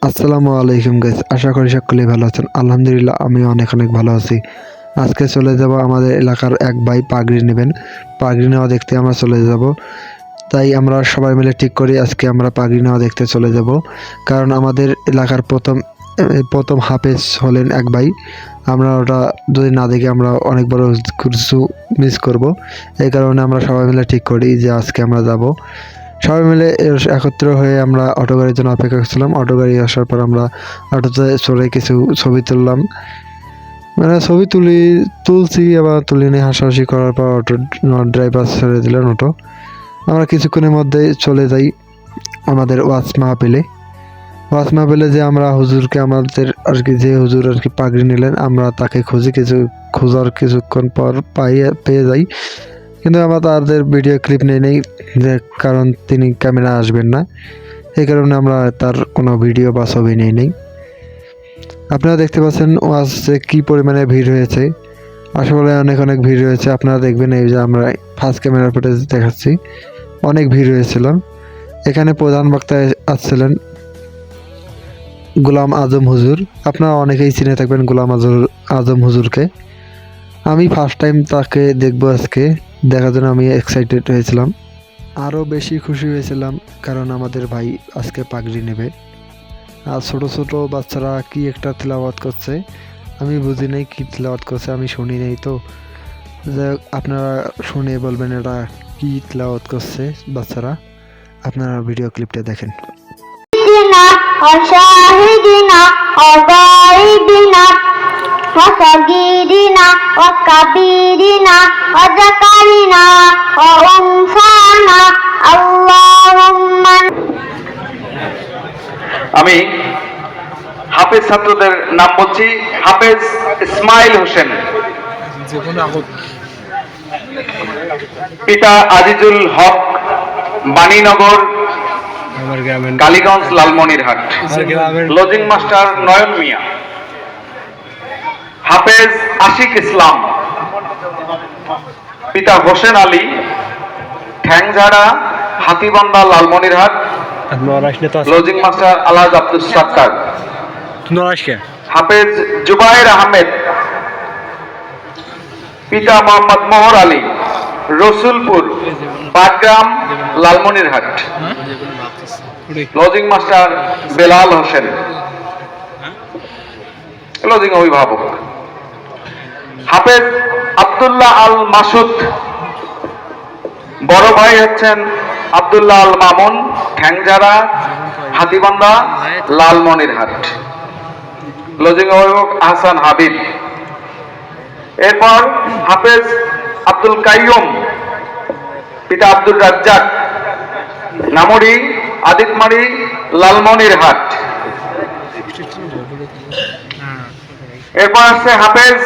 আসসালামু আলাইকুম গাইস, আশা করি সকলেই ভালো আছেন। আলহামদুলিল্লাহ আমি অনেক ভালো আছি। আজকে চলে যাব আমাদের এলাকার এক ভাই পাগড়ি নেবেন। পাগড়ি নেওয়া দেখতে আমরা চলে যাব। তাই আমরা সবাই মিলে ঠিক করি আজকে আমরা পাগড়ি নেওয়া দেখতে চলে যাব। কারণ আমাদের এলাকার প্রথম হাফেজ হলেন এক ভাই। আমরা ওটা যদি না দেখি আমরা অনেক বড় কিছু মিস করব। এই কারণে আমরা সবাই মিলে ঠিক করি যে আজকে আমরা যাব। সবাই মিলে একত্র হয়ে আমরা অটো গাড়ির জন্য অপেক্ষা করছিলাম। অটো গাড়ি আসার পর আমরা অটোতে চড়ে কিছু ছবি তুললাম, মানে ছবি তুলছি আবার তুলিনি। হাসাহাসি করার পর অটো ড্রাইভার ছেড়ে দিলেন অটো। আমরা কিছুক্ষণের মধ্যে চলে যাই আমাদের ওয়াজ মাহফিলে যে আমরা হুজুরকে আমাদের আর কি যে হুজুর আর কি পাগড়ি নিলেন আমরা তাকে খুঁজি, খোঁজার কিছুক্ষণ পর পেয়ে যাই। কিন্তু আমরা তাদের ভিডিও ক্লিপ নেই কারণ তিনি ক্যামেরা আসবেন না। এই কারণে আমরা তার কোনো ভিডিও বা ছবি নেই। আপনারা দেখতে পাচ্ছেন ওয়াজে কি পরিমাণে ভিড় হয়েছে। আসলে অনেক ভিড় হয়েছে। আপনারা দেখবেন এই যে আমরা ফার্স্ট ক্যামেরা ফুটেজ দেখাচ্ছি, অনেক ভিড় হয়েছিল। এখানে প্রধান বক্তা আসছিলেন গোলাম আজম হুজুর। আপনারা অনেকেই চিনে থাকবেন গোলাম আজম হুজুরকে। আমি ফার্স্ট টাইম তাকে দেখবো আজকে, দেখার জন্য আমি এক্সাইটেড হয়েছিলাম। আরও বেশি খুশি হয়েছিলাম কারণ আমাদের ভাই আজকে পাগড়ি নেবে। আর ছোট বাচ্চারা কি একটা তিলাওয়াত করছে, আমি বুঝি নাই কি তিলাওয়াত করছে, আমি শুনি নাই। তো যাই হোক আপনারা শুনে বলবেন এটা কি তিলাওয়াত করছে বাচ্চারা। আপনারা ভিডিও ক্লিপটা দেখেন। وصغيرنا وكبيرنا وذكرنا وأنثانا اللهم। আমি হাফেজ ছাত্রদের নাম বলছি। হাফেজ ইসমাইল হোসেন, পিতা আজিজুল হক, বাণীনগর, কালীগঞ্জ, লালমনিরহাট। Lodging master Nayan Mia. হাফেজ আশিক ইসলাম, পিতা হোসেন আলী, ঠ্যাংঝাড়া, হাতিবান্ধা, লালমনিরহাট। Lodging master Alhaj Abdul Sattar. হাফেজ জুবাইর আহমেদ, পিতা Mohammad Mohor Ali, Rasulpur, Baggram, Lalmonirhat. Lodging master Belal Hossain, lodging অভিভাবক। হাফেজ আব্দুল্লাহ আল মাসুদ, বড় ভাই হচ্ছেন আব্দুল্লাহ আল মামুন, ঠ্যাংঝাড়া, হাতিবান্ধা, লালমনিরহাট। লজিং অভিভাবক আহসান হাবিব। এরপর হাফেজ আব্দুল কাইয়ুম, পিতা আব্দুল রাজ্জাক, নামুরি, আদিতমারি, লালমনিরহাট। এরপর আছে হাফেজ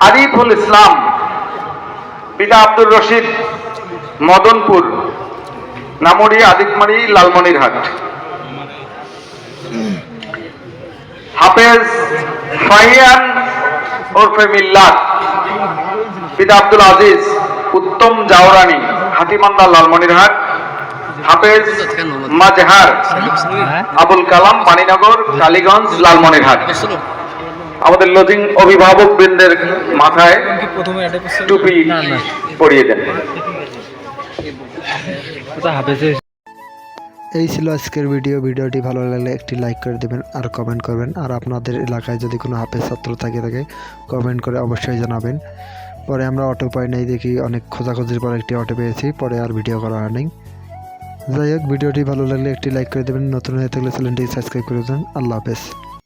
আরিফুল ইসলাম, পিতা আব্দুর রশিদ, মদনপুর, নামুরি, আদিতমারি, লালমনিরহাট। হাফেজ ফাহিয়ান ওরফে মিল্লাত, পিতা আব্দুল আজিজ, উত্তম জাওরানি, হাতিমান্দা, লালমনিরহাট। হাফেজ মাজহার আবুল কালাম, বাণীনগর, কালীগঞ্জ, লালমনিরহাট। আমাদের লজিং অভিভাবক বৃন্দের মাথায় টুপি পরিয়ে দেন। এই ছিল আজকের ভিডিওটি ভালো লাগলে একটি লাইক করে দেবেন আর কমেন্ট করবেন। আর আপনাদের এলাকায় যদি কোনো হাফেজ ছাত্র থাকে কমেন্ট করে অবশ্যই জানাবেন। পরে আমরা অটো পাই নাই, দেখি অনেক খোঁজাখুঁজির পর একটি অটো পেয়েছি, পরে আর ভিডিও করা হয়নি। যাই হোক ভিডিওটি ভালো লাগলে একটি লাইক করে দেবেন, নতুন হয়ে থাকলে চ্যানেলটি সাবস্ক্রাইব করে দেন। আল্লাহ হাফেজ।